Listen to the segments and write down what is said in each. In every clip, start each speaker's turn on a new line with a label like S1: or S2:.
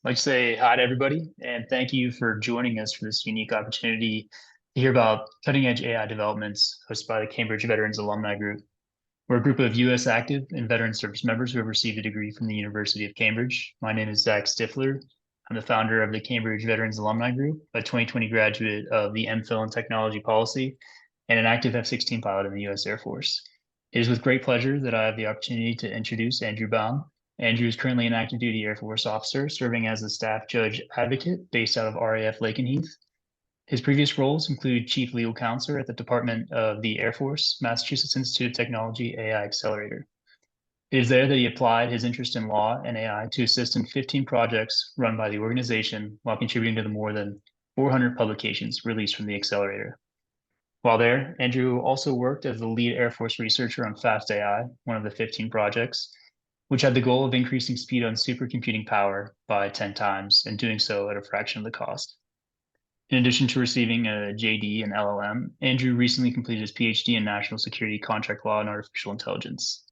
S1: I'd like to say hi to everybody and thank you for joining us for this unique opportunity to hear about cutting edge AI developments hosted by the Cambridge Veterans Alumni Group. We're a group of U.S. active and veteran service members who have received a degree from the University of Cambridge. My name is Zach Stifler. I'm the founder of the Cambridge Veterans Alumni Group, a 2020 graduate of the MPhil in Technology Policy, and an active F-16 pilot in the U.S. Air Force. It is with great pleasure that I have the opportunity to introduce Andrew Bowne. Andrew is currently an active duty Air Force officer serving as the staff judge advocate based out of RAF Lakenheath. His previous roles include Chief Legal Counsel at the Department of the Air Force, Massachusetts Institute of Technology AI Accelerator. It is there that he applied his interest in law and AI to assist in 15 projects run by the organization while contributing to the more than 400 publications released from the accelerator. While there, Andrew also worked as the lead Air Force researcher on Fast AI, one of the 15 projects, which had the goal of increasing speed on supercomputing power by 10 times and doing so at a fraction of the cost. In addition to receiving a JD and LLM, Andrew recently completed his PhD in National Security Contract Law and Artificial Intelligence.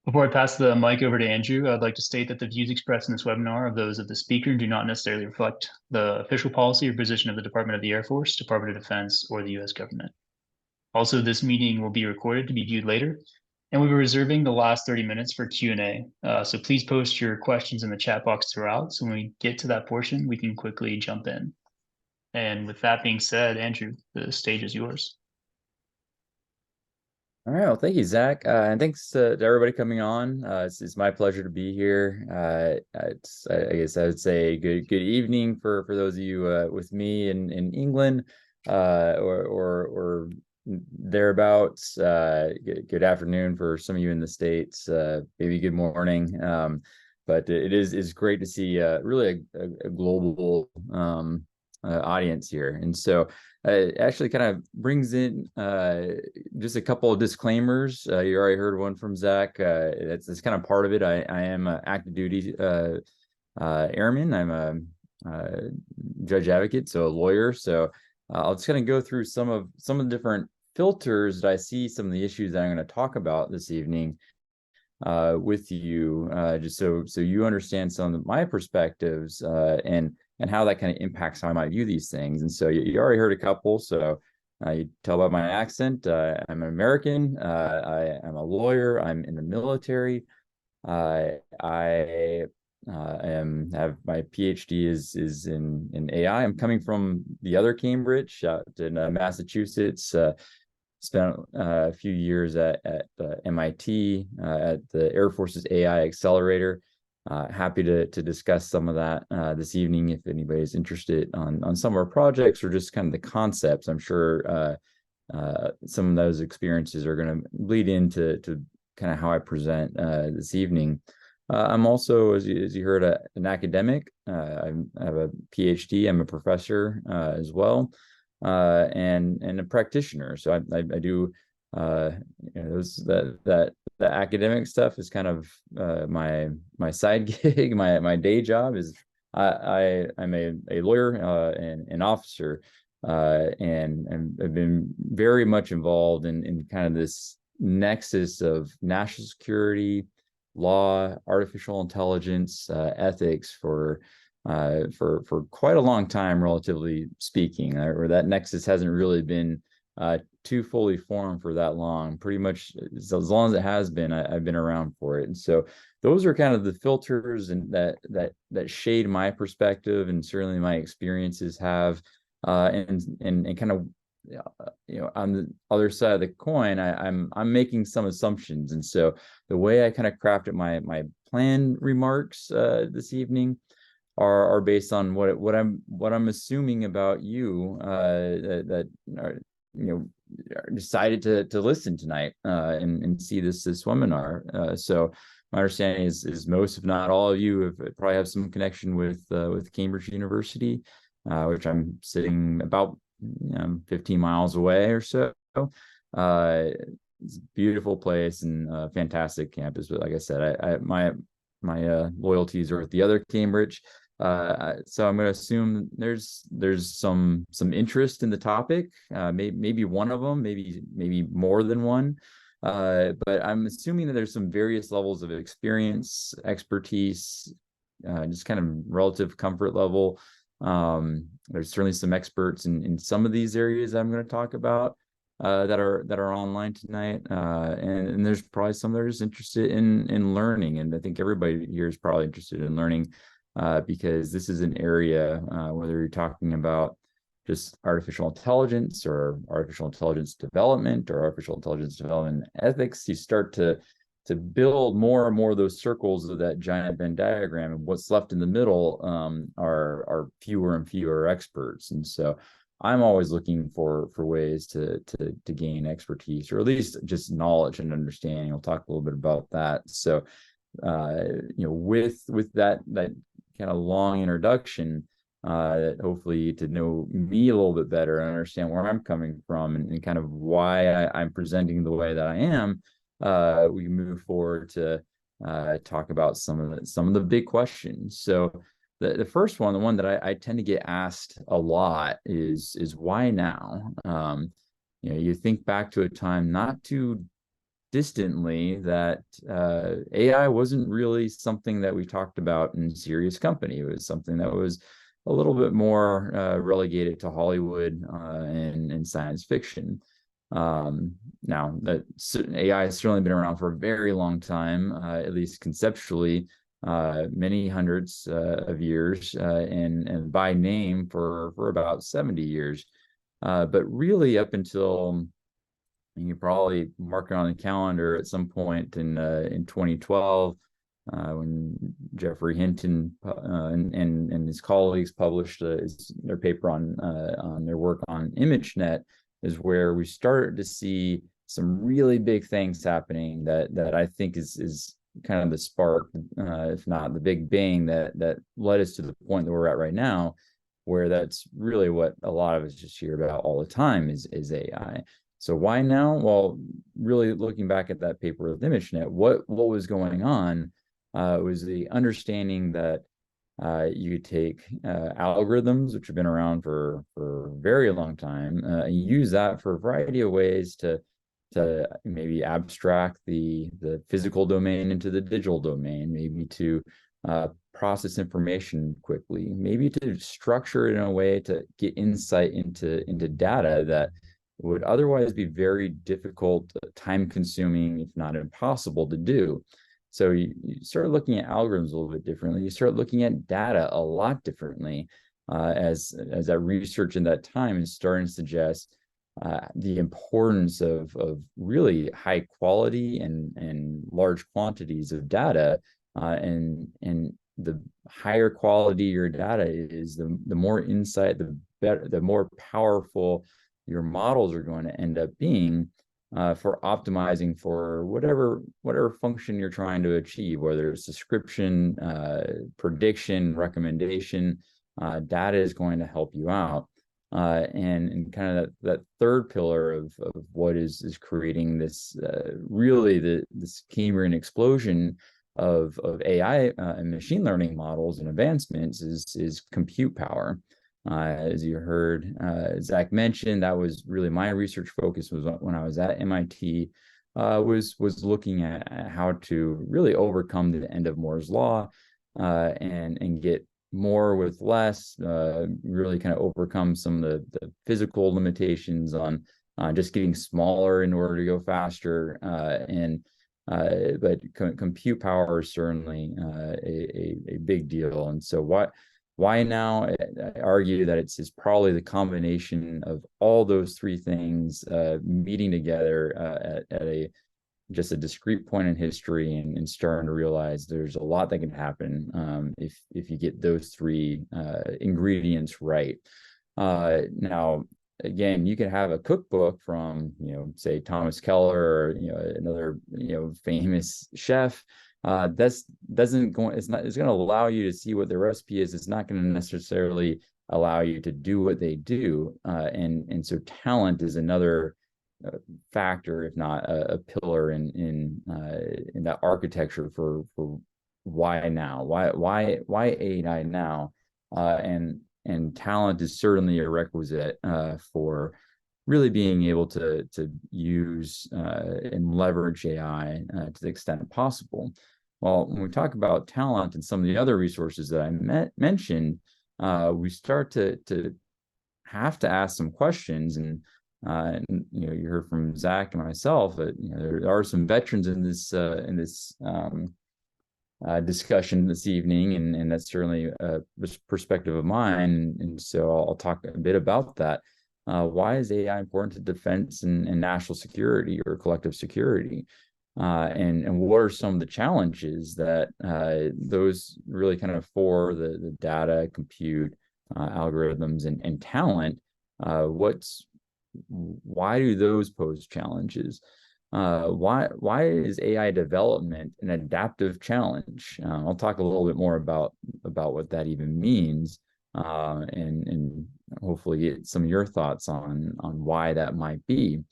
S1: Before I pass the mic over to Andrew, I'd like to state that the views expressed in this webinar are those of the speaker and do not necessarily reflect the official policy or position of the Department of the Air Force, Department of Defense, or the U.S. government. Also, this meeting will be recorded to be viewed later, and we'll be reserving the last 30 minutes for Q&A. So please post your questions in the chat box throughout, so when we get to that portion, we can quickly jump in. And with that being said, Andrew, the stage is yours.
S2: All right, well, thank you, Zach, and thanks to everybody coming on. It's my pleasure to be here. I guess I would say good evening for those of you with me in England, or thereabouts. Good afternoon for some of you in the States. Maybe good morning. But it is great to see really a global audience here, and so. It actually kind of brings in just a couple of disclaimers. You already heard one from Zach. That's kind of part of it. I am an active duty airman. I'm a judge advocate, so a lawyer. So I'll just kind of go through some of the different filters that I see some of the issues that I'm going to talk about this evening with you, just so you understand some of my perspectives and how that kind of impacts how I might view these things. And so you already heard a couple. So you tell about my accent. I'm an American. I am a lawyer. I'm in the military. I have my PhD is in AI. I'm coming from the other Cambridge out in Massachusetts. Spent a few years at MIT at the Air Force's AI Accelerator. Happy to discuss some of that this evening if anybody's interested on some of our projects or just kind of the concepts. I'm sure some of those experiences are going to bleed into kind of how I present this evening. I'm also, as you heard, an academic. I have a PhD. I'm a professor as well, and a practitioner. So I do. The academic stuff is kind of my side gig. My day job is I'm a lawyer and an officer, and I've been very much involved in kind of this nexus of national security, law, artificial intelligence, ethics for quite a long time, relatively speaking, or that nexus hasn't really been too fully formed for that long. Pretty much as long as it has been, I've been around for it. And so those are kind of the filters and that shade my perspective, and certainly my experiences have. And kind of on the other side of the coin, I'm making some assumptions. And so the way I kind of crafted my planned remarks this evening are based on what I'm assuming about you that are, decided to listen tonight and see this webinar. So my understanding is most, if not all of you, probably have some connection with Cambridge University, which I'm sitting about 15 miles away or so. It's a beautiful place and fantastic campus. But like I said, my loyalties are at the other Cambridge. So I'm going to assume there's some interest in the topic, maybe one of them, maybe more than one, but I'm assuming that there's some various levels of experience, expertise, just kind of relative comfort level. There's certainly some experts in some of these areas I'm going to talk about that are online tonight, and there's probably some that are just interested in learning, and I think everybody here is probably interested in learning, because this is an area, whether you're talking about just artificial intelligence or artificial intelligence development or artificial intelligence development ethics, you start to build more and more of those circles of that giant Venn diagram, and what's left in the middle are fewer and fewer experts. And so I'm always looking for ways to gain expertise, or at least just knowledge and understanding. We'll talk a little bit about that. So with that kind of long introduction, hopefully to know me a little bit better and understand where I'm coming from, and kind of why I'm presenting the way that I am, we can move forward to talk about some of the big questions. So the first one, the one that I tend to get asked a lot is why now? You think back to a time not too distantly that AI wasn't really something that we talked about in serious company. It was something that was a little bit more relegated to Hollywood and science fiction. Now that AI has certainly been around for a very long time, at least conceptually, many hundreds of years, and by name for about 70 years. But really up until, you probably mark it on the calendar at some point in 2012, when Jeffrey Hinton and his colleagues published their paper on their work on ImageNet, is where we started to see some really big things happening that I think is kind of the spark, if not the big bang that led us to the point that we're at right now, where that's really what a lot of us just hear about all the time is AI. So why now? Well, really looking back at that paper with ImageNet, what was going on was the understanding that you could take algorithms, which have been around for a very long time, and use that for a variety of ways to maybe abstract the physical domain into the digital domain, maybe to process information quickly, maybe to structure it in a way to get insight into data that would otherwise be very difficult, time-consuming, if not impossible to do. So you start looking at algorithms a little bit differently. You start looking at data a lot differently, as that research in that time is starting to suggest the importance of really high quality and large quantities of data, and the higher quality your data is, the more insight, the better, the more powerful your models are going to end up being for optimizing for whatever function you're trying to achieve, whether it's description, prediction, recommendation. Data is going to help you out. And kind of that third pillar of what is creating this really this Cambrian explosion of AI and machine learning models and advancements is compute power. As you heard Zach mention, that was really my research focus, was when I was at MIT, was looking at how to really overcome the end of Moore's law, and get more with less, really kind of overcome some of the physical limitations on just getting smaller in order to go faster. But compute power is certainly a big deal. And so why now? I argue that it's probably the combination of all those three things meeting together at just a discrete point in history, and starting to realize there's a lot that can happen if you get those three ingredients right. Now, again, you can have a cookbook from, say Thomas Keller, or another famous chef. It's going to allow you to see what the recipe is. It's not going to necessarily allow you to do what they do. And so talent is another factor, if not a pillar in that architecture for why now, why AI now, and talent is certainly a requisite for really being able to use and leverage AI to the extent possible. Well, when we talk about talent and some of the other resources that I mentioned, we start to have to ask some questions. And you heard from Zach and myself that there are some veterans in this discussion this evening, and that's certainly a perspective of mine. And so I'll talk a bit about that. Why is AI important to defense and national security or collective security? And what are some of the challenges that those really kind of for the data, compute, algorithms, and talent? Why do those pose challenges? Why is AI development an adaptive challenge? I'll talk a little bit more about what that even means, and hopefully get some of your thoughts on why that might be.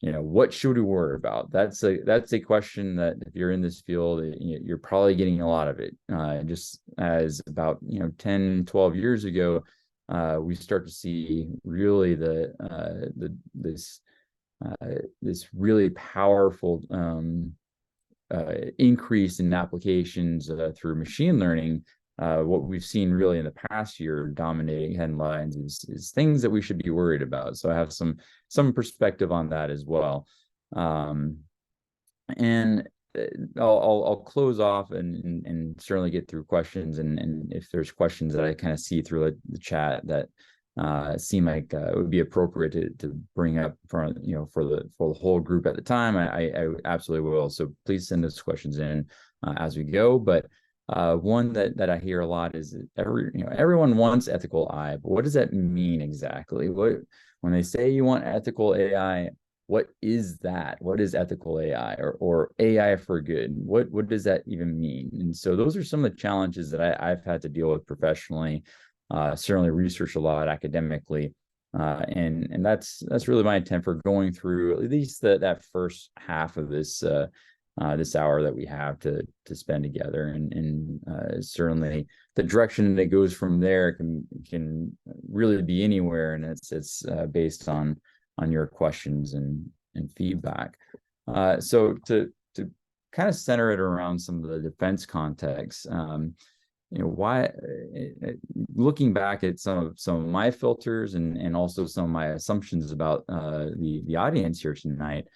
S2: What should we worry about? That's a question that if you're in this field, you're probably getting a lot of it. Just as about 10, 12 years ago, we start to see really this really powerful increase in applications through machine learning. What we've seen really in the past year dominating headlines is things that we should be worried about. So I have some perspective on that as well. And I'll close off and certainly get through questions. And if there's questions that I kind of see through the chat that seem like it would be appropriate to bring up for the whole group at the time, I absolutely will. So please send those questions in as we go. But one that I hear a lot is everyone wants ethical AI, but what does that mean exactly? When they say you want ethical AI, what is that? What is ethical AI or AI for good? What does that even mean? And so those are some of the challenges that I've had to deal with professionally. Certainly research a lot academically, and that's really my intent for going through at least that first half of this hour that we have to spend together, and certainly the direction that goes from there can really be anywhere, and it's based on your questions and feedback. So to kind of center it around some of the defense context, why, looking back at some of my filters and also some of my assumptions about the audience here tonight,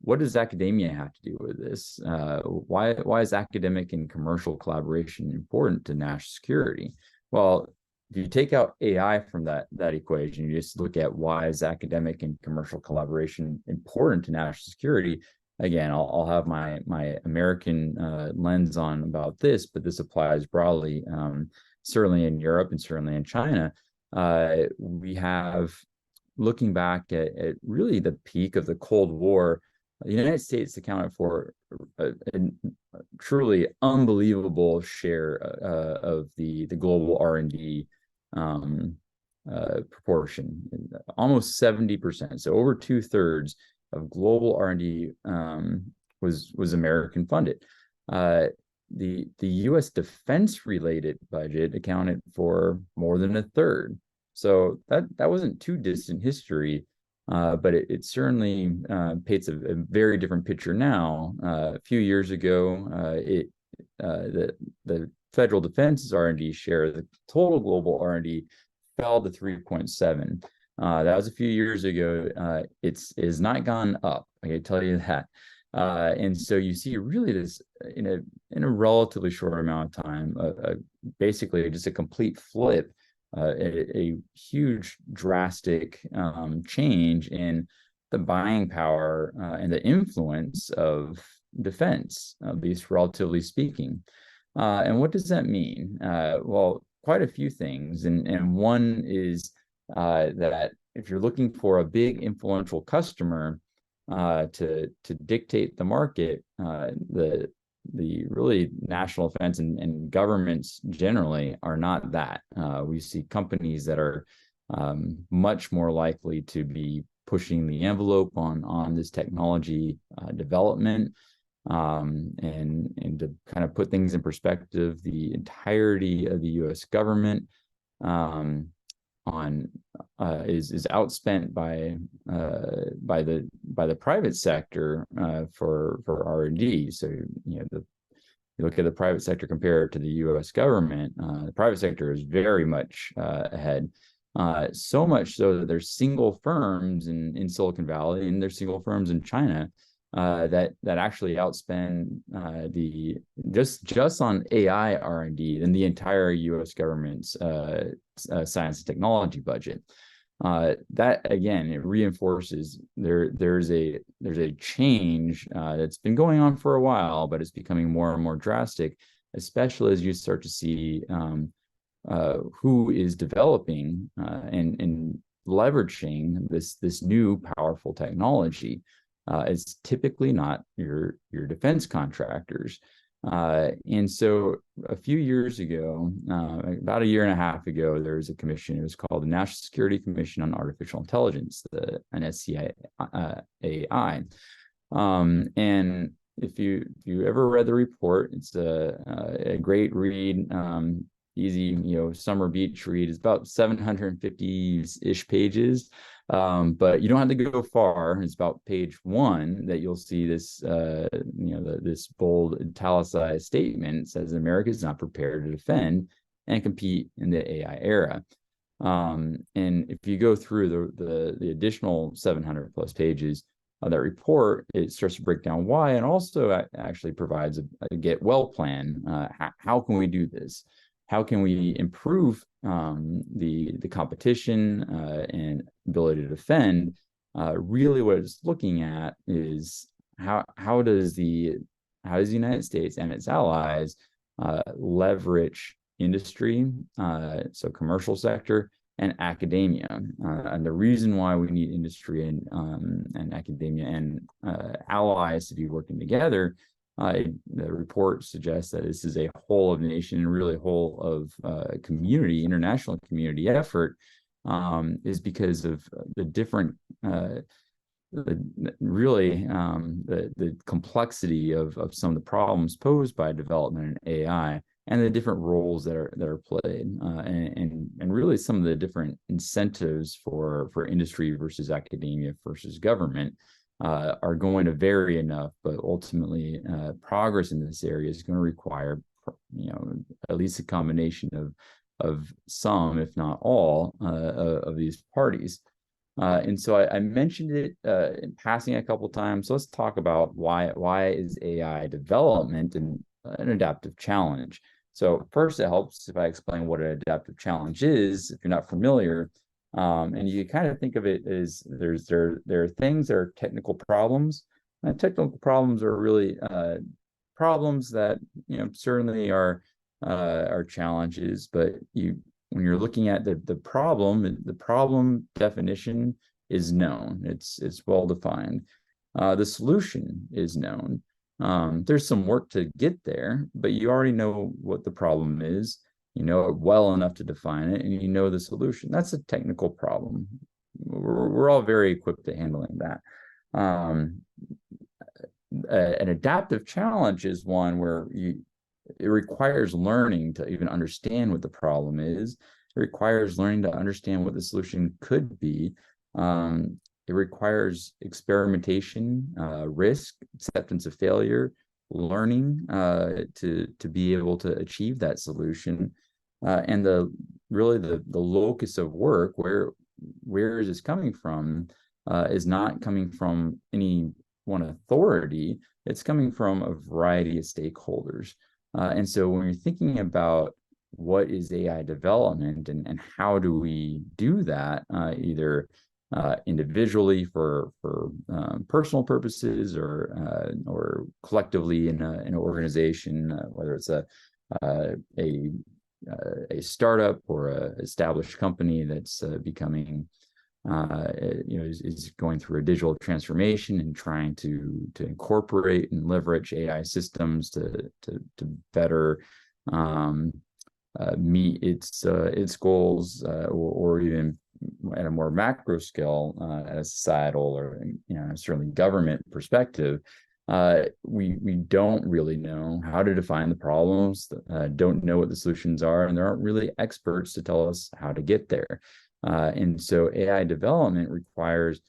S2: what does academia have to do with this? Why is academic and commercial collaboration important to national security? Well, if you take out AI from that equation, you just look at why is academic and commercial collaboration important to national security. Again, I'll have my American lens on about this, but this applies broadly, certainly in Europe and certainly in China. We have, looking back at really the peak of the Cold War, the United States accounted for a truly unbelievable share of the global R&D proportion, almost 70%. So over 2/3 of global R&D was American funded. The U.S. defense related budget accounted for more than 1/3. So that wasn't too distant history, but it certainly paints a very different picture now. A few years ago, the federal defense's R&D share, the total global R&D, fell to 3.7. That was a few years ago. It has not gone up, I can tell you that. And so you see really this in a relatively short amount of time, basically just a complete flip, a huge drastic change in the buying power and the influence of defense, at least relatively speaking. And what does that mean? Well, quite a few things. And one is that if you're looking for a big influential customer to dictate the market, the really national defense and governments generally are not that. We see companies that are much more likely to be pushing the envelope on this technology development. And to kind of put things in perspective, the entirety of the U.S. government is outspent by the private sector for R&D. So you look at the private sector compared to the U.S. government. The private sector is very much ahead. So much so that there's single firms in Silicon Valley, and there's single firms in China that actually outspend just on AI R&D than the entire U.S. government's science and technology budget. That again, it reinforces there's a change that's been going on for a while, but it's becoming more and more drastic, especially as you start to see who is developing and leveraging this new powerful technology. It's typically not your defense contractors. And so a few years ago, about a year and a half ago, there was a commission. It was called the National Security Commission on Artificial Intelligence, the NSCAI. And if you ever read the report, it's a great read, easy, summer beach read. It's about 750-ish pages. But you don't have to go far. It's about page 1 that you'll see this, this bold italicized statement says America is not prepared to defend and compete in the AI era. And if you go through the additional 700 plus pages of that report, it starts to break down why, and also actually provides a get well plan. How can we do this? How can we improve the competition and ability to defend? Really, what it's looking at is how does the United States and its allies leverage industry, so commercial sector, and academia. And the reason why we need industry and academia and allies to be working together, the report suggests that this is a whole of nation and really whole of community, international community effort, is because of the different, the complexity of some of the problems posed by development in AI and the different roles that are played, and really some of the different incentives for industry versus academia versus government are going to vary enough, but ultimately progress in this area is going to require, at least a combination of some, if not all, of these parties. And so I mentioned it in passing a couple of times. So let's talk about why is AI development an adaptive challenge. So first, it helps if I explain what an adaptive challenge is, if you're not familiar. And you kind of think of it as there are things that are technical problems. And technical problems are really problems that certainly are challenges, but when you're looking at the problem definition is known. It's well defined. The solution is known. There's some work to get there, but you already know what the problem is. You know it well enough to define it, and you know the solution. That's a technical problem. We're all very equipped at handling that. An adaptive challenge is one where it requires learning to even understand what the problem is. It requires learning to understand what the solution could be. It requires experimentation, risk, acceptance of failure, learning to be able to achieve that solution. And the locus of work, where is this coming from, is not coming from any one authority. It's coming from a variety of stakeholders. And so when you're thinking about what is AI development and how do we do that, either individually for personal purposes or collectively in an organization, whether it's a startup or an established company that's becoming is going through a digital transformation and trying to incorporate and leverage AI systems to better meet its goals, or even at a more macro scale, at a societal or certainly government perspective. We don't really know how to define the problems, don't know what the solutions are, and there aren't really experts to tell us how to get there. And so AI development requires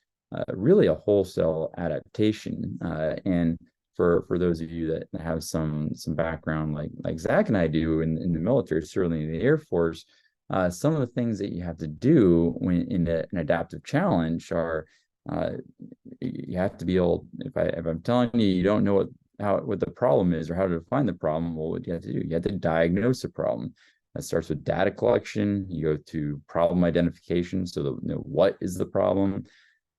S2: really a wholesale adaptation. And for those of you that have some background like Zach and I do in the military, certainly in the Air Force, some of the things that you have to do when in an adaptive challenge are you have to be able, if I'm telling you you don't know what the problem is or how to define the problem, well, what do you have to do? You have to diagnose a problem. That starts with data collection. You go to problem identification. So what is the problem?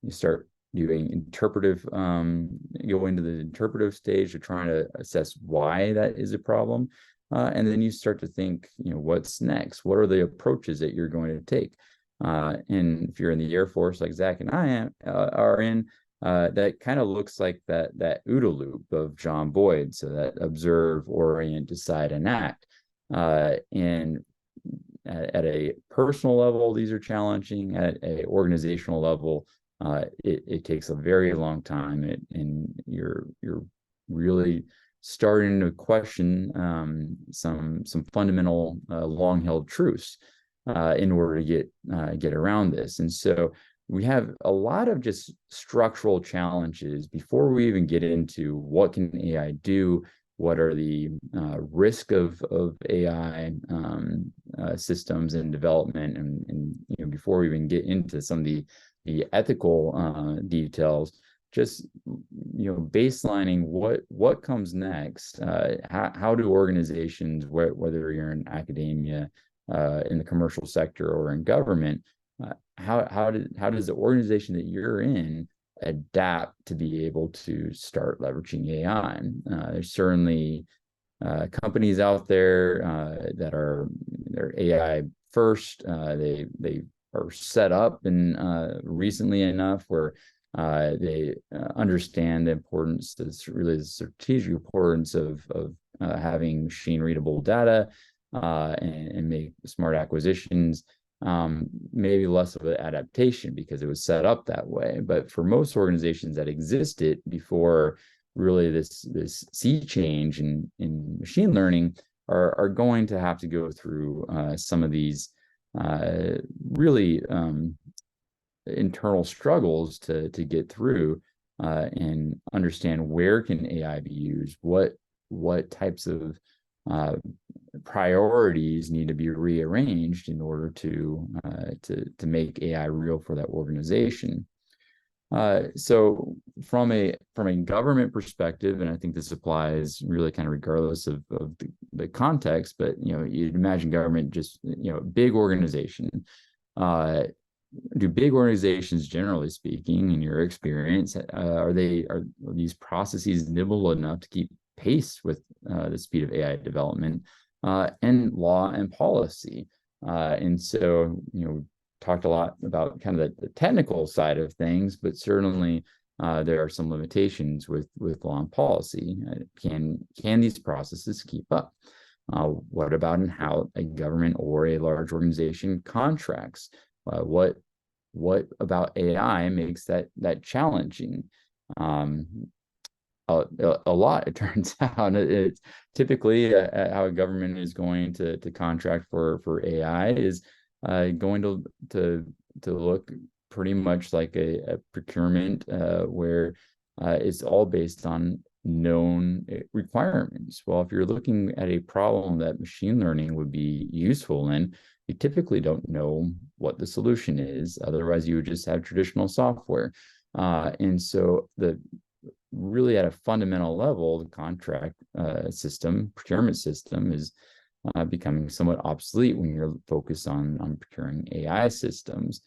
S2: You start doing interpretive, go into the interpretive stage of trying to assess why that is a problem. And then you start to think, what's next? What are the approaches that you're going to take? And if you're in the Air Force, like Zach and I are in, that kind of looks like that OODA loop of John Boyd. So that observe, orient, decide, and act. And at a personal level, these are challenging. At an organizational level, it takes a very long time, and you're really starting to question some fundamental long-held truths in order to get around this. And so we have a lot of just structural challenges before we even get into what can AI do, what are the risk of AI systems and development, and before we even get into some of the ethical details, just baselining what comes next. How do organizations, whether you're in academia, in the commercial sector, or in government, how does the organization that you're in adapt to be able to start leveraging AI? There's certainly companies out there that they're AI first. They are set up and recently enough where they understand the importance, really the strategic importance of having machine readable data and make smart acquisitions. Maybe less of an adaptation because it was set up that way. But for most organizations that existed before really this sea change in machine learning are going to have to go through some of these really internal struggles to get through and understand where can AI be used, what types of priorities need to be rearranged in order to make AI real for that organization. So from a government perspective, and I think this applies really kind of regardless of the context, but you'd imagine government, just big organization. Do big organizations, generally speaking, in your experience, are these processes nimble enough to keep pace with the speed of AI development and law and policy? And so, talked a lot about kind of the technical side of things, but certainly there are some limitations with law and policy. Can these processes keep up? What about in how a government or a large organization contracts? What about AI makes that challenging? A lot, it turns out. It's typically how a government is going to contract for AI is going to look pretty much like a procurement where it's all based on known requirements. Well, if you're looking at a problem that machine learning would be useful in, you typically don't know what the solution is. Otherwise, you would just have traditional software. And so really at a fundamental level, the contract procurement system is becoming somewhat obsolete when you're focused on procuring AI systems.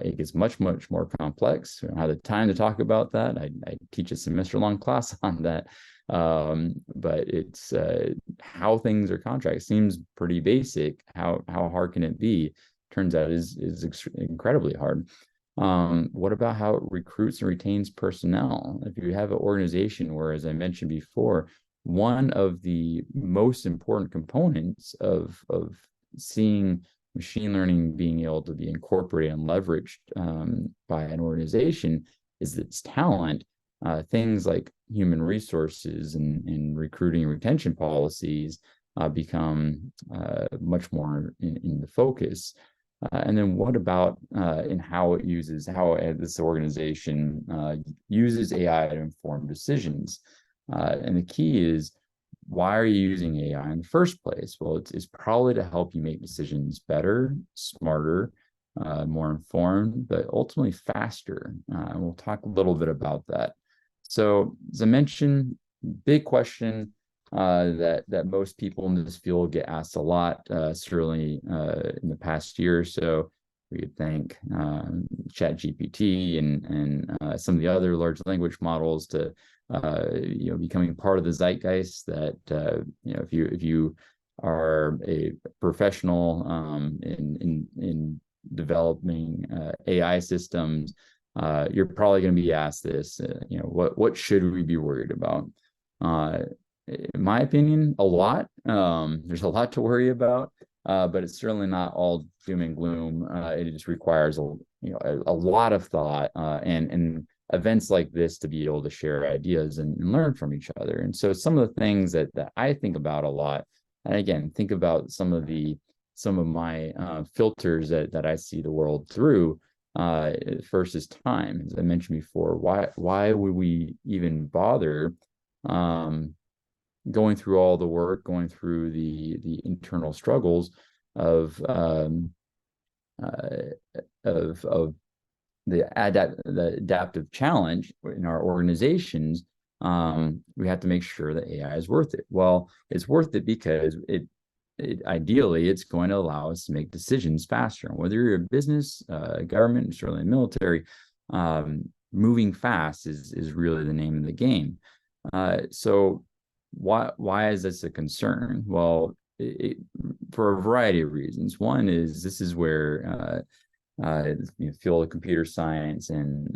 S2: It gets much more complex. I don't have the time to talk about that. I teach a semester-long class on that. But it's how things are contracted. Seems pretty basic. How hard can it be? Turns out is incredibly hard. What about how it recruits and retains personnel? If you have an organization where, as I mentioned before, one of the most important components of seeing machine learning being able to be incorporated and leveraged by an organization is its talent. Things like human resources and recruiting and retention policies become much more in the focus. And then what about in how this organization uses AI to inform decisions? And the key is, why are you using AI in the first place? Well, it's probably to help you make decisions better, smarter, more informed, but ultimately faster. And we'll talk a little bit about that. So, as I mentioned, big question that most people in this field get asked a lot, certainly in the past year or so. We could thank ChatGPT and some of the other large language models to becoming part of the zeitgeist. That if you are a professional in developing AI systems, you're probably going to be asked this. What should we be worried about? In my opinion, a lot. There's a lot to worry about, but it's certainly not all doom and gloom. It just requires a lot of thought and events like this to be able to share ideas and learn from each other. And so some of the things that I think about a lot, and again, think about some of my filters that I see the world through. First is time, as I mentioned before. Why would we even bother going through all the work, going through the internal struggles of the adaptive challenge in our organizations? We have to make sure that AI is worth it. Well, it's worth it because ideally it's going to allow us to make decisions faster. And whether you're a business, government, certainly military, moving fast is really the name of the game. So why is this a concern? Well, for a variety of reasons. One is this is where field of computer science and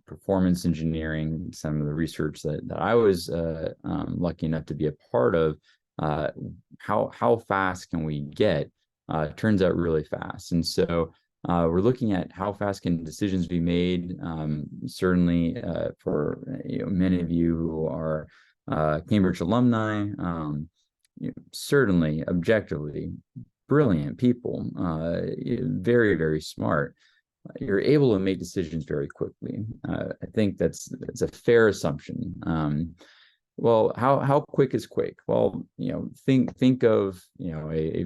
S2: performance engineering, some of the research that I was lucky enough to be a part of, how fast can we get? Turns out really fast. And so we're looking at how fast can decisions be made. Certainly for many of you who are Cambridge alumni, certainly objectively brilliant people, very, very smart. You're able to make decisions very quickly. I think that's a fair assumption. Well, how quick is quick? Well, think of a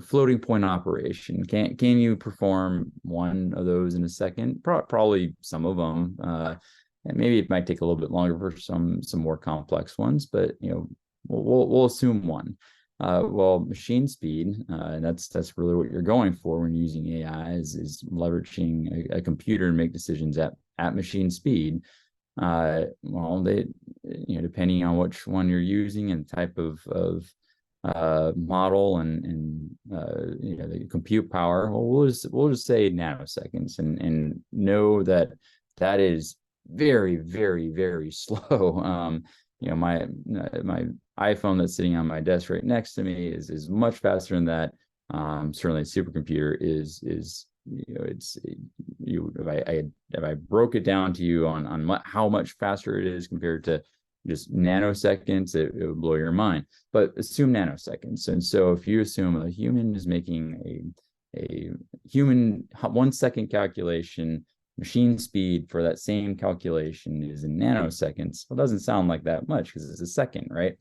S2: floating point operation. Can you perform one of those in a second? Probably some of them. And maybe it might take a little bit longer for some more complex ones, but we'll assume one. Well, machine speed, and that's really what you're going for when you're using AI, is leveraging a computer to make decisions at machine speed. Well, depending on which one you're using and type of model and the compute power, well, we'll just say nanoseconds, and know that is very, very, very slow. My iPhone that's sitting on my desk right next to me is much faster than that. Certainly, a supercomputer is if I broke it down to you on how much faster it is compared to just nanoseconds, it would blow your mind. But assume nanoseconds, and so if you assume a human is making a human 1 second calculation, machine speed for that same calculation is in nanoseconds. Well, it doesn't sound like that much because it's a second, right?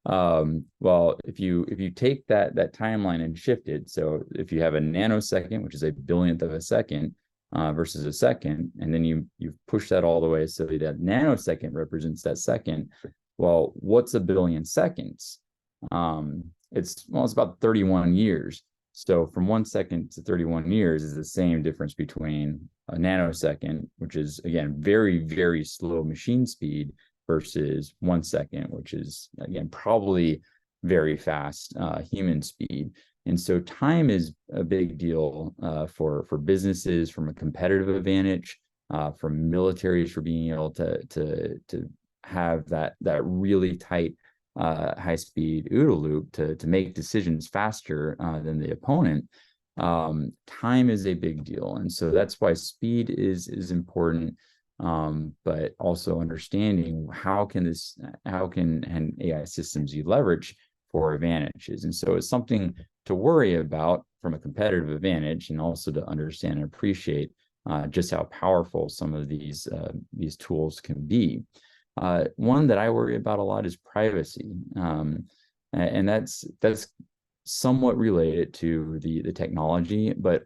S2: Well, if you take that timeline and shift it, so if you have a nanosecond, which is a billionth of a second, versus a second, and then you push that all the way so that nanosecond represents that second. Well, what's a billion seconds? It's about 31 years. So from 1 second to 31 years is the same difference between a nanosecond, which is, again, very, very slow machine speed, versus 1 second, which is, again, probably very fast human speed. And so time is a big deal for businesses from a competitive advantage, for militaries for being able to have that really tight high-speed OODA loop to make decisions faster than the opponent. Time is a big deal, and so that's why speed is important. But also understanding how can AI systems you leverage for advantages. And so it's something to worry about from a competitive advantage, and also to understand and appreciate just how powerful some of these tools can be. One that I worry about a lot is privacy, and that's somewhat related to the technology, but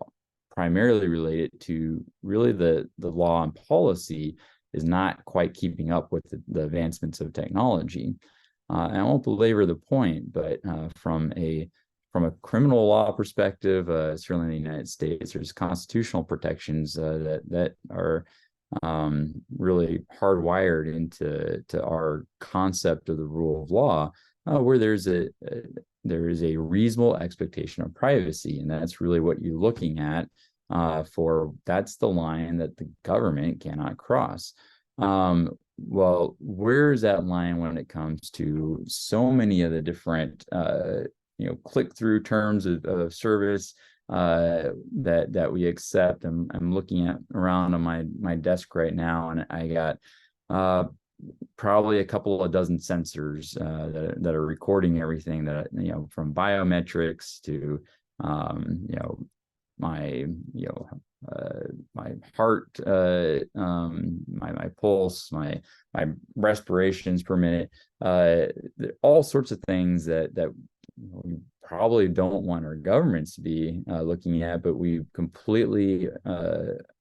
S2: primarily related to really the law and policy is not quite keeping up with the advancements of technology. And I won't belabor the point, but from a criminal law perspective, certainly in the United States, there's constitutional protections that are really hardwired into our concept of the rule of law, where there is a reasonable expectation of privacy, and that's really what you're looking at. That's the line that the government cannot cross. Well, where's that line when it comes to so many of the different click-through terms of service that we accept? I'm looking at around on my desk right now, and I got probably a couple of dozen sensors that are recording everything that, from biometrics to my heart, my pulse, my respirations per minute, all sorts of things that we probably don't want our governments to be looking at, but we completely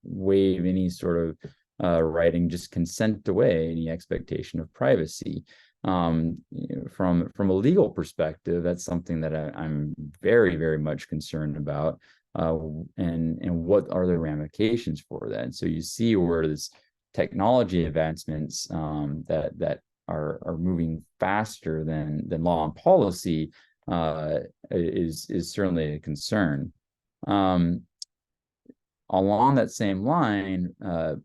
S2: waive any sort of writing, just consent away any expectation of privacy. From a legal perspective, that's something that I'm very, very much concerned about. And what are the ramifications for that? And so you see where this technology advancements that are moving faster than law and policy is certainly a concern. Along that same line,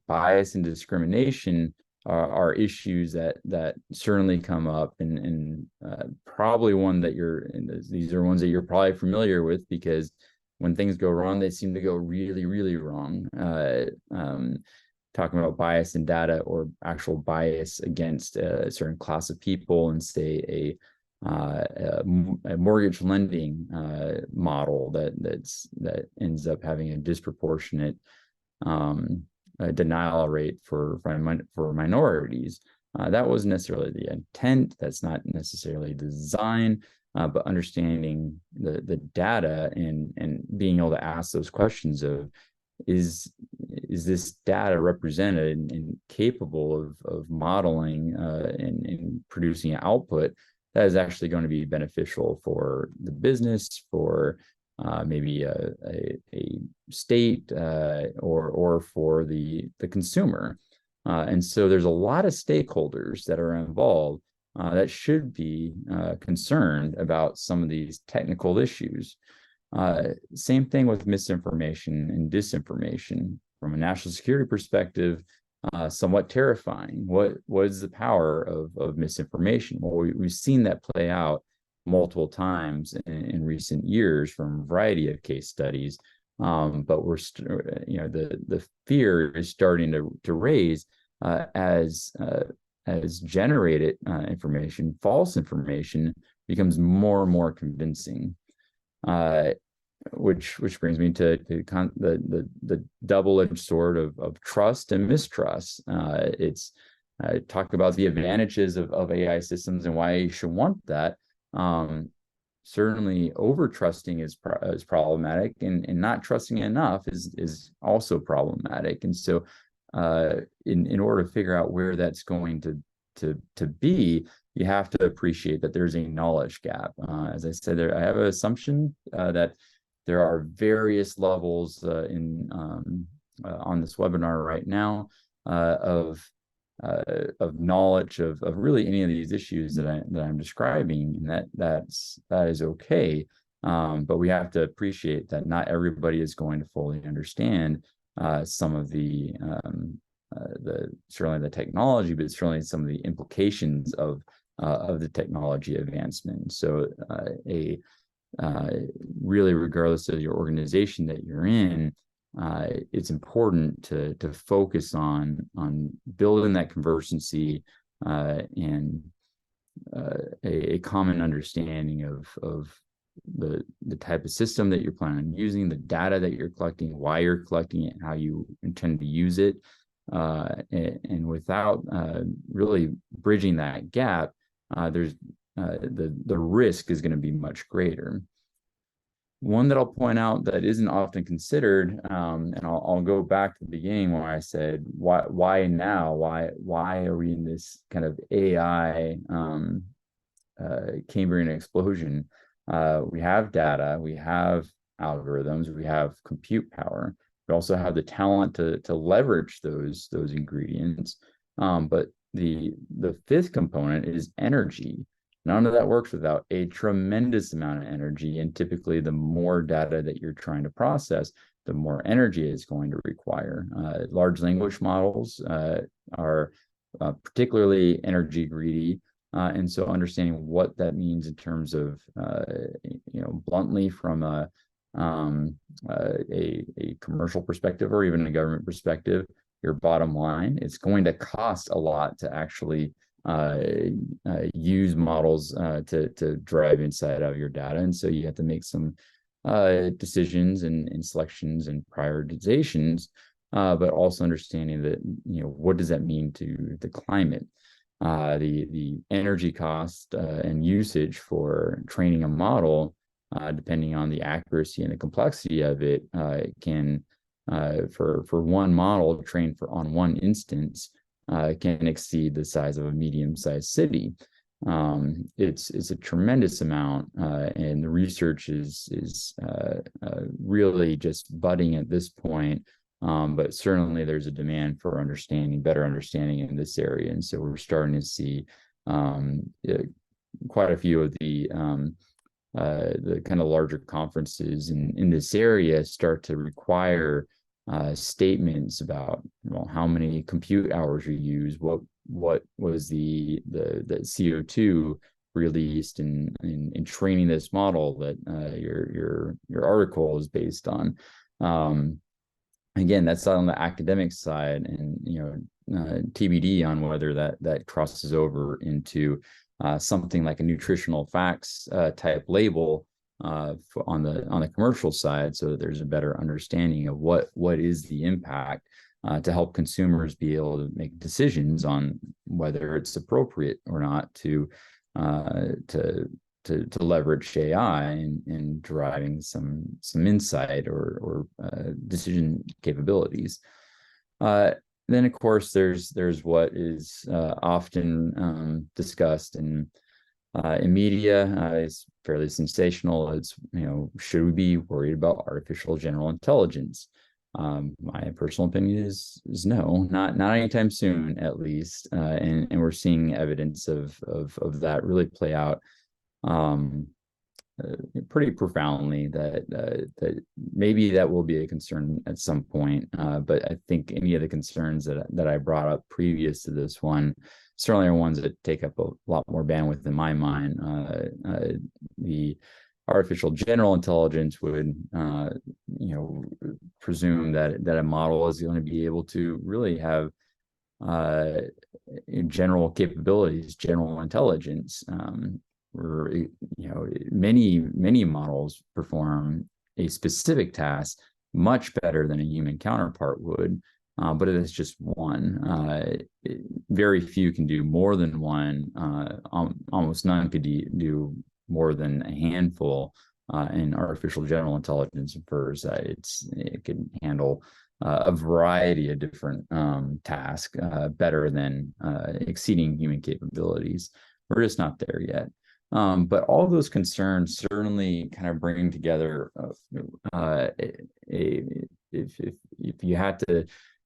S2: bias and discrimination are issues that certainly come up, and probably one that these are ones that you're probably familiar with, because when things go wrong, they seem to go really, really wrong. Talking about bias in data, or actual bias against a certain class of people, and say a mortgage lending model that ends up having a disproportionate denial rate for minorities. That wasn't necessarily the intent. That's not necessarily design. But understanding the data and being able to ask those questions of, is this data represented and capable of modeling and producing an output that is actually going to be beneficial for the business, for maybe a state, or for the consumer. And so there's a lot of stakeholders that are involved that should be concerned about some of these technical issues. Same thing with misinformation and disinformation. From a national security perspective, somewhat terrifying. What is the power of misinformation? Well, we've seen that play out multiple times in recent years from a variety of case studies. But the fear is starting to raise as generated information, false information, becomes more and more convincing, which brings me to the double-edged sword of trust and mistrust. It's talk about the advantages of AI systems and why you should want that. Certainly, over trusting is problematic, and not trusting enough is also problematic. And so, in order to figure out where that's going to be, you have to appreciate that there's a knowledge gap. As I said, I have an assumption that there are various levels on this webinar right now of knowledge of really any of these issues that I'm describing, and that is okay. But we have to appreciate that not everybody is going to fully understand some of certainly the technology, but certainly some of the implications of the technology advancement. So really, regardless of your organization that you're in, it's important to focus on building that conversancy and a common understanding of the type of system that you're planning on using, the data that you're collecting, why you're collecting it, how you intend to use it. And without really bridging that gap, there's the risk is going to be much greater. One that I'll point out that isn't often considered, and I'll go back to the beginning where I said, why now? Why are we in this kind of AI Cambrian explosion? We have data, we have algorithms, we have compute power. We also have the talent to leverage those ingredients. But the fifth component is energy. None of that works without a tremendous amount of energy. And typically, the more data that you're trying to process, the more energy it's going to require. Large language models are particularly energy greedy. And so understanding what that means in terms of, bluntly from a commercial perspective or even a government perspective, your bottom line, it's going to cost a lot to actually use models to drive insight out of your data. And so you have to make some decisions and selections and prioritizations, but also understanding that, what does that mean to the climate? The energy cost and usage for training a model, depending on the accuracy and the complexity of it, can for one model trained on one instance can exceed the size of a medium-sized city. It's a tremendous amount, and the research is really just budding at this point. But certainly there's a demand for better understanding in this area. And so we're starting to see quite a few of the kind of larger conferences in this area start to require statements about how many compute hours you use, what was the CO2 released in training this model that your article is based on. Again, that's on the academic side, and TBD on whether that crosses over into something like a nutritional facts type label on the commercial side, so that there's a better understanding of what is the impact to help consumers be able to make decisions on whether it's appropriate or not to leverage AI in deriving some insight or decision capabilities. Then, of course, there's what is often discussed in media. It's fairly sensational. It's, should we be worried about artificial general intelligence? My personal opinion is no, not anytime soon, at least. And we're seeing evidence of that really play out pretty profoundly, that maybe that will be a concern at some point. But I think any of the concerns that I brought up previous to this one certainly are ones that take up a lot more bandwidth in my mind. The artificial general intelligence would, presume that a model is going to be able to really have general capabilities, general intelligence. Where many models perform a specific task much better than a human counterpart would, but it's just one. Very few can do more than one. Almost none could do more than a handful. And artificial general intelligence infers that it can handle a variety of different tasks better than exceeding human capabilities. We're just not there yet. But all those concerns certainly kind of bring together if you had to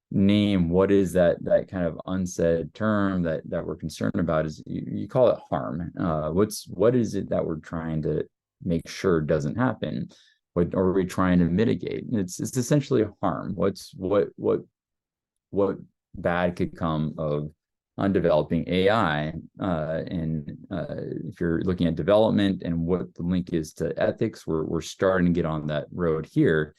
S2: name what is that kind of unsaid term that we're concerned about, is you call it harm. What is it that we're trying to make sure doesn't happen? What are we trying to mitigate? It's essentially harm. What bad could come of developing AI, and if you're looking at development and what the link is to ethics, we're starting to get on that road here.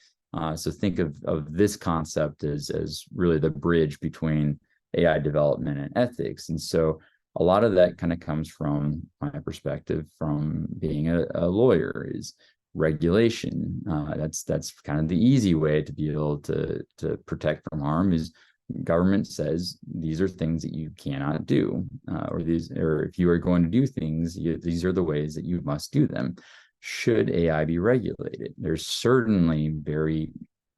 S2: So think of this concept as really the bridge between AI development and ethics. And so a lot of that kind of comes from my perspective from being a lawyer, is regulation. That's kind of the easy way to be able to protect from harm. Is government says these are things that you cannot do, or if you are going to do things, these are the ways that you must do them. Should AI be regulated? There's certainly very,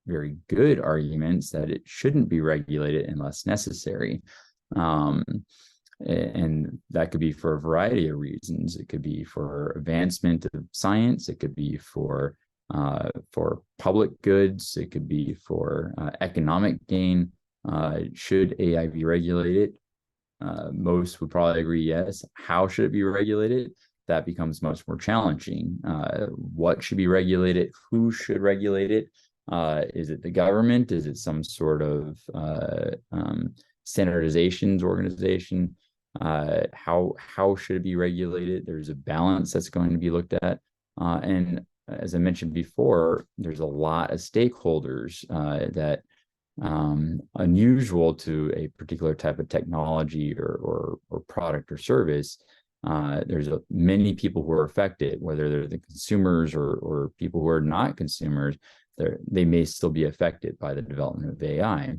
S2: very good arguments that it shouldn't be regulated unless necessary. And that could be for a variety of reasons. It could be for advancement of science. It could be for public goods. It could be for economic gain. Should AI be regulated? Most would probably agree yes. How should it be regulated? That becomes much more challenging. What should be regulated? Who should regulate it? Is it the government? Is it some sort of standardizations organization? How should it be regulated? There's a balance that's going to be looked at. And as I mentioned before, there's a lot of stakeholders that unusual to a particular type of technology or product or service. There's many people who are affected, whether they're the consumers or people who are not consumers. They may still be affected by the development of AI.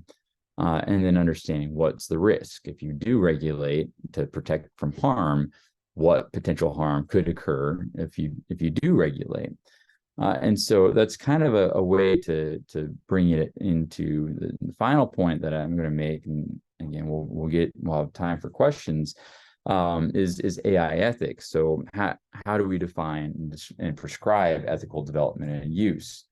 S2: And then understanding what's the risk. If you do regulate to protect from harm, what potential harm could occur if you do regulate. And so that's kind of a way to bring it into the final point that I'm going to make. And again, we'll have time for questions. Is AI ethics? So how do we define and prescribe ethical development and use?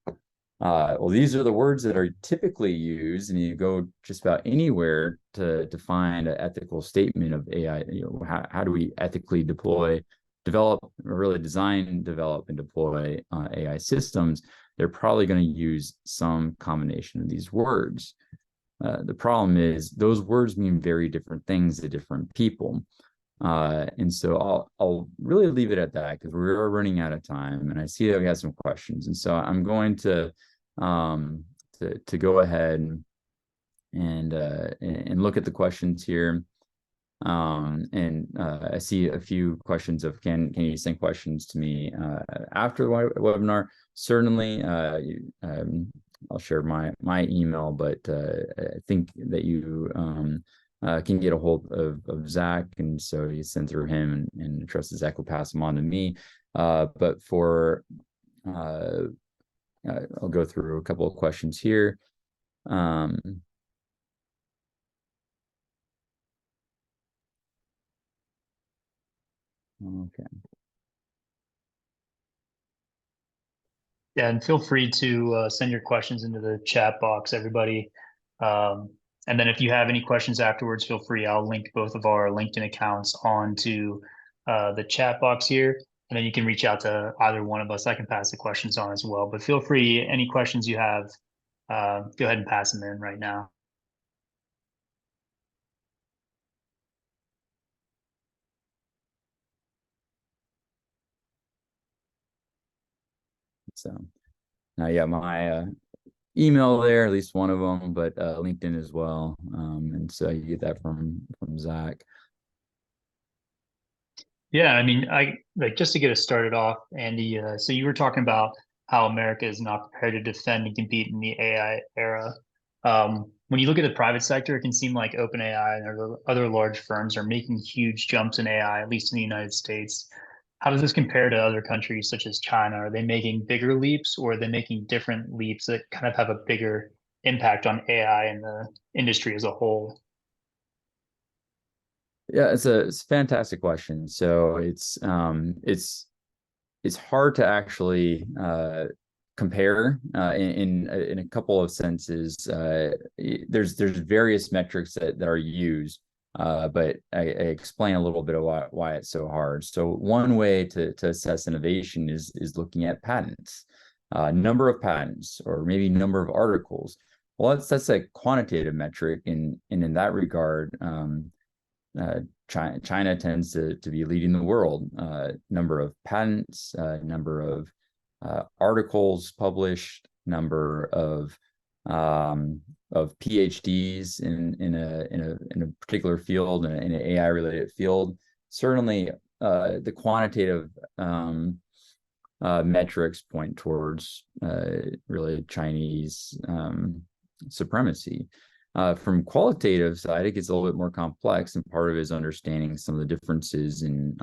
S2: Well, these are the words that are typically used, and you go just about anywhere to find an ethical statement of AI. How do we ethically develop, or really design, develop, and deploy AI systems? They're probably going to use some combination of these words. The problem is those words mean very different things to different people. And so I'll really leave it at that because we're running out of time, and I see that we have some questions. And so I'm going to go ahead and look at the questions here. I see a few questions of can you send questions to me after the webinar? Certainly, I'll share my email, but I think that you can get a hold of Zach, and so you send through him, and trust that Zach will pass them on to me. But for I'll go through a couple of questions here. Okay.
S1: Yeah, and feel free to send your questions into the chat box, everybody. And then if you have any questions afterwards, feel free. I'll link both of our LinkedIn accounts onto the chat box here. And then you can reach out to either one of us. I can pass the questions on as well. But feel free, any questions you have, go ahead and pass them in right now.
S2: So now, yeah, my email there, at least one of them, but LinkedIn as well. And so you get that from Zach.
S1: Yeah, I mean, just to get us started off, Andy. So you were talking about how America is not prepared to defend and compete in the AI era. When you look at the private sector, it can seem like OpenAI and other large firms are making huge jumps in AI, at least in the United States. How does this compare to other countries such as China? Are they making bigger leaps, or are they making different leaps that kind of have a bigger impact on AI and the industry as a whole?
S2: Yeah, it's a fantastic question. So it's hard to actually compare in a couple of senses. There's various metrics that are used, but I explain a little bit of why it's so hard. So one way to assess innovation is looking at patents, number of patents, or maybe number of articles. Well, that's a quantitative metric, and in that regard, China tends to be leading the world. Number of patents, number of articles published, number of PhDs in a particular field, in an AI related field. Certainly, the quantitative metrics point towards really Chinese supremacy. From qualitative side, it gets a little bit more complex, and part of it is understanding some of the differences in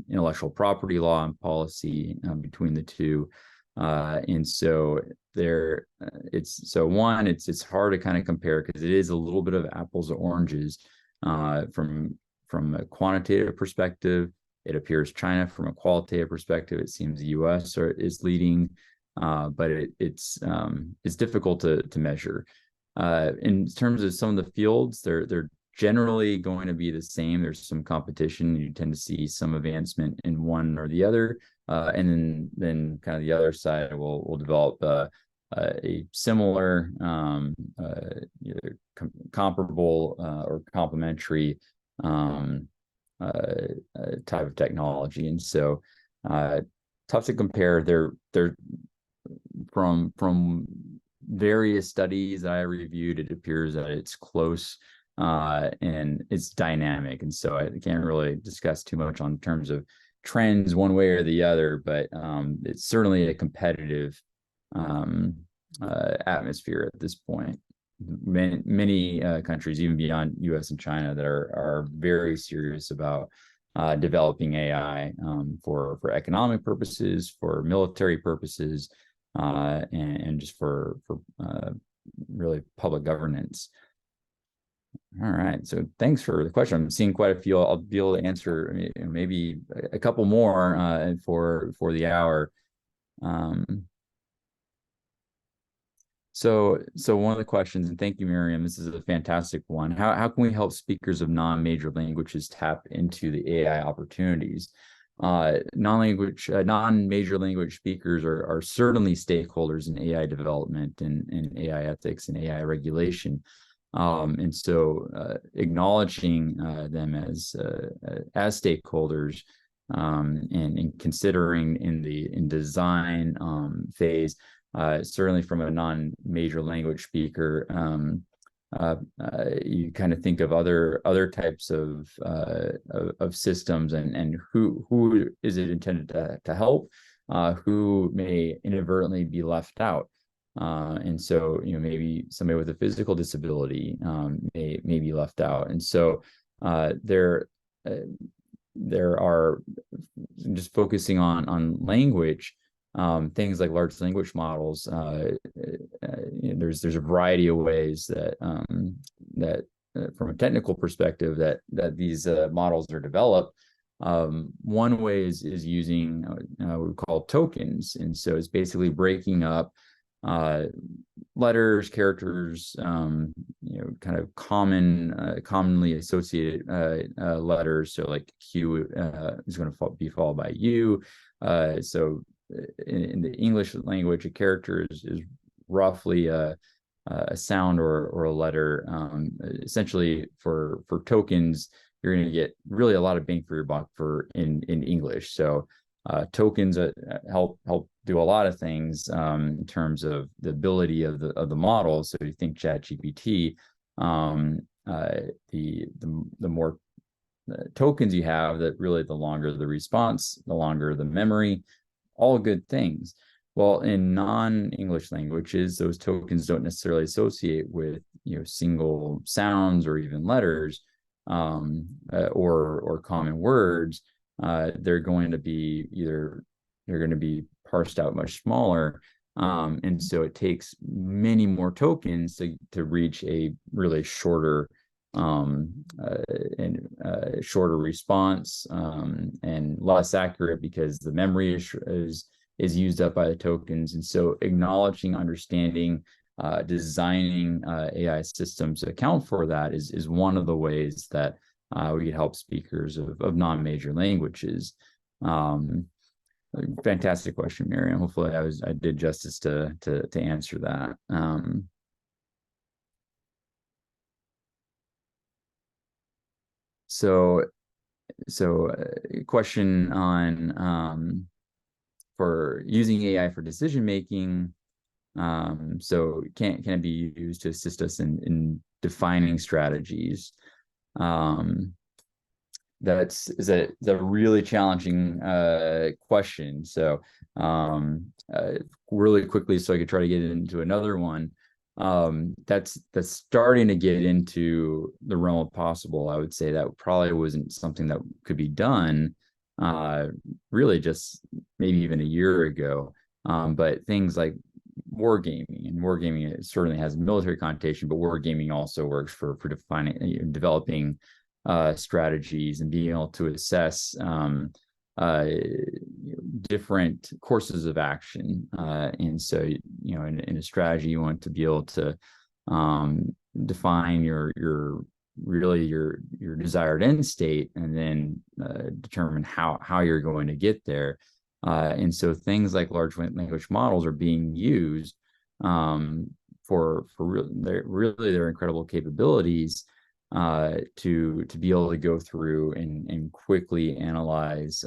S2: intellectual property law and policy between the two. And so there, it's hard to kind of compare because it is a little bit of apples to oranges. From a quantitative perspective, it appears China. From a qualitative perspective, it seems the U.S. is leading, but it's difficult to measure. In terms of some of the fields, they're generally going to be the same. There's some competition. You tend to see some advancement in one or the other, and then kind of the other side will develop a similar, either comparable or complementary type of technology. And so tough to compare. They're from various studies that I reviewed, it appears that it's close and it's dynamic. And so I can't really discuss too much on terms of trends one way or the other, but it's certainly a competitive atmosphere at this point. Many countries, even beyond US and China, that are very serious about developing AI for economic purposes, for military purposes, and just for really public governance. All right, so thanks for the question. I'm seeing quite a few. I'll be able to answer maybe a couple more for the hour. So one of the questions, and thank you, Miriam, this is a fantastic one. How can we help speakers of non-major languages tap into the AI opportunities? Non-major language speakers are certainly stakeholders in AI development and AI ethics and AI regulation. And so acknowledging them as stakeholders and considering in design phase, certainly from a non-major language speaker, you kind of think of other types of systems and who is it intended to help, who may inadvertently be left out. And so, maybe somebody with a physical disability may be left out. And so there are, just focusing on language, things like large language models. There's a variety of ways that from a technical perspective that these models are developed. One way is using what we call tokens, and so it's basically breaking up letters, characters, kind of commonly associated letters. So like Q is going to be followed by U. So in the English language, a character is roughly a sound or a letter. Essentially, for tokens, you're going to get really a lot of bang for your buck in English. So tokens help do a lot of things in terms of the ability of the model. So you think ChatGPT, the more tokens you have, that really the longer the response, the longer the memory, all good things. Well, in non-English languages, those tokens don't necessarily associate with single sounds or even letters or common words. They're going to be parsed out much smaller, and so it takes many more tokens to reach a really shorter shorter response and less accurate, because the memory is used up by the tokens. And so acknowledging, understanding, designing AI systems to account for that is one of the ways that we can help speakers of non-major languages. Fantastic question, Miriam. Hopefully I did justice to answer that. So question on for using AI for decision making. So can it be used to assist us in defining strategies? Is a really challenging question. So really quickly, so I could try to get into another one. That's starting to get into the realm of possible. I would say that probably wasn't something that could be done really just maybe even a year ago. But things like wargaming, and wargaming, it certainly has military connotation, but wargaming also works for defining, developing strategies and being able to assess different courses of action. And so, in a strategy, you want to be able to define your desired end state, and then determine how you're going to get there. And so things like large language models are being used for their incredible capabilities to be able to go through and quickly analyze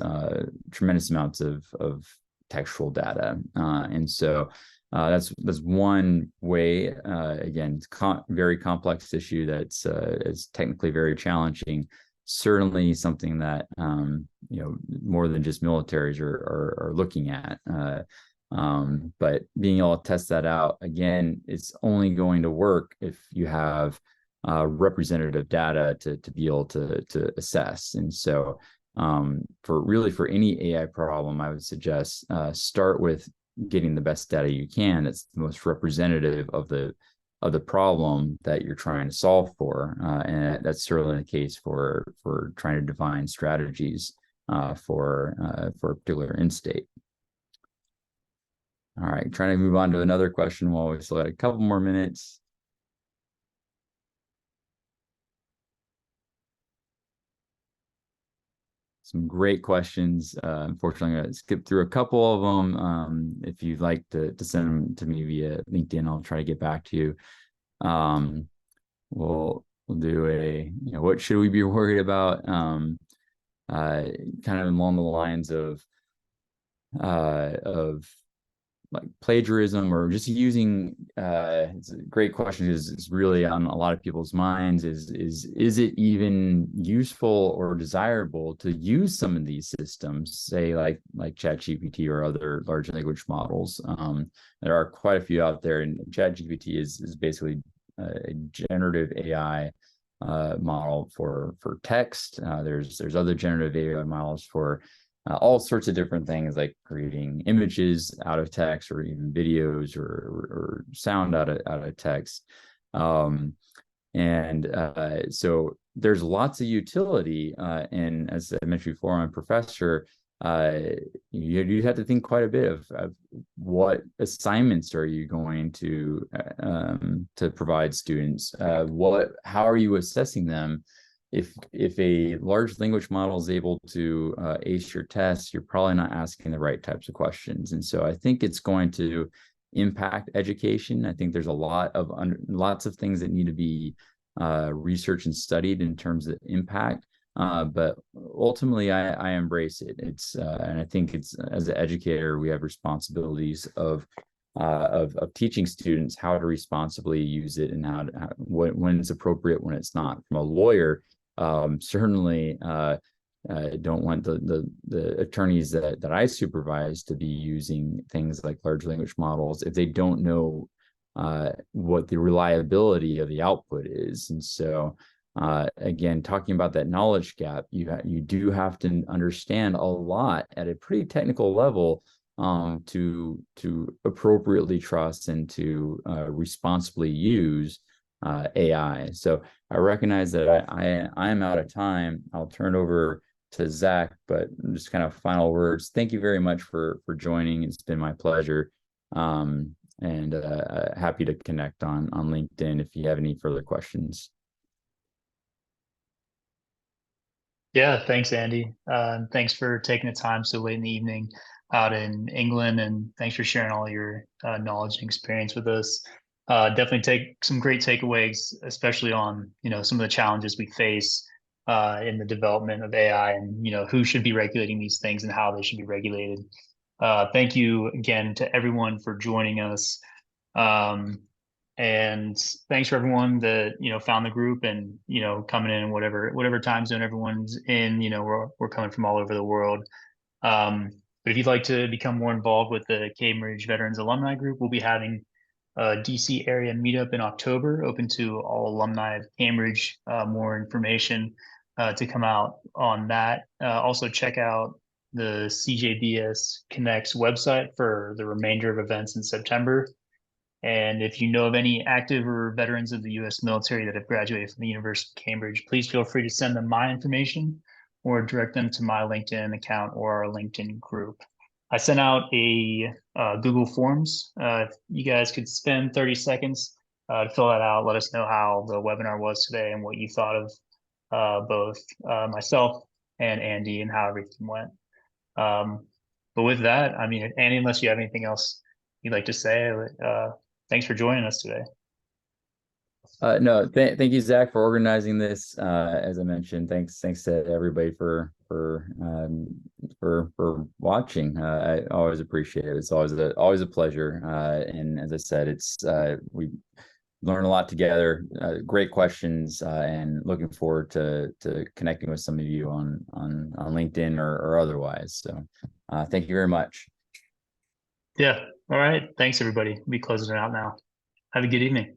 S2: tremendous amounts of textual data. And so that's one way. Again, it's very complex issue that's is technically very challenging. Certainly something that more than just militaries are looking at. But being able to test that out, again, it's only going to work if you have representative data to be able to assess. And so for any AI problem, I would suggest start with getting the best data you can that's the most representative of the problem that you're trying to solve for. And that's certainly the case for trying to define strategies for a particular end state. All right, trying to move on to another question while we still got a couple more minutes. Some great questions. Unfortunately, I'm going to skip through a couple of them. If you'd like to send them to me via LinkedIn, I'll try to get back to you. We'll do what should we be worried about? Kind of along the lines of like plagiarism, or just using it's a great question, is really on a lot of people's minds. Is it even useful or desirable to use some of these systems, say like ChatGPT or other large language models? There are quite a few out there, and ChatGPT is basically a generative AI model for text. There's other generative AI models for all sorts of different things, like creating images out of text, or even videos or sound out of text. So there's lots of utility. And as I mentioned before, I'm a professor. You have to think quite a bit of what assignments are you going to provide students. How are you assessing them? If a large language model is able to ace your tests, you're probably not asking the right types of questions. And so I think it's going to impact education. I think there's lots of things that need to be researched and studied in terms of impact. But ultimately, I embrace it. And I think as an educator, we have responsibilities of teaching students how to responsibly use it, and when it's appropriate, when it's not. From a lawyer, certainly don't want the attorneys that I supervise to be using things like large language models if they don't know what the reliability of the output is. And so again, talking about that knowledge gap, you do have to understand a lot at a pretty technical level to appropriately trust and to responsibly use AI. So I recognize that I am out of time. I'll turn it over to Zach, but just kind of final words. Thank you very much for joining. It's been my pleasure. And happy to connect on LinkedIn if you have any further questions.
S1: Yeah, thanks, Andy. Thanks for taking the time so late in the evening out in England, and thanks for sharing all your knowledge and experience with us. Definitely take some great takeaways, especially on some of the challenges we face in the development of AI, and who should be regulating these things and how they should be regulated. Thank you again to everyone for joining us. And thanks for everyone that, found the group and, coming in whatever time zone everyone's in. We're coming from all over the world. But if you'd like to become more involved with the Cambridge Veterans Alumni Group, we'll be having a DC area meetup in October, open to all alumni of Cambridge. More information to come out on that. Also check out the CJBS Connects website for the remainder of events in September. And if you know of any active or veterans of the U.S. military that have graduated from the University of Cambridge, please feel free to send them my information or direct them to my LinkedIn account or our LinkedIn group. I sent out a Google Forms. If you guys could spend 30 seconds to fill that out, let us know how the webinar was today and what you thought of both myself and Andy and how everything went. But with that, I mean, Andy, unless you have anything else you'd like to say, thanks for joining us today.
S2: No, thank you, Zach, for organizing this. As I mentioned, thanks to everybody for watching. I always appreciate it. It's always a pleasure. And as I said, we learn a lot together. Great questions, and looking forward to connecting with some of you on LinkedIn or otherwise. So, thank you very much.
S1: Yeah. All right. Thanks, everybody. We'll be closing it out now. Have a good evening.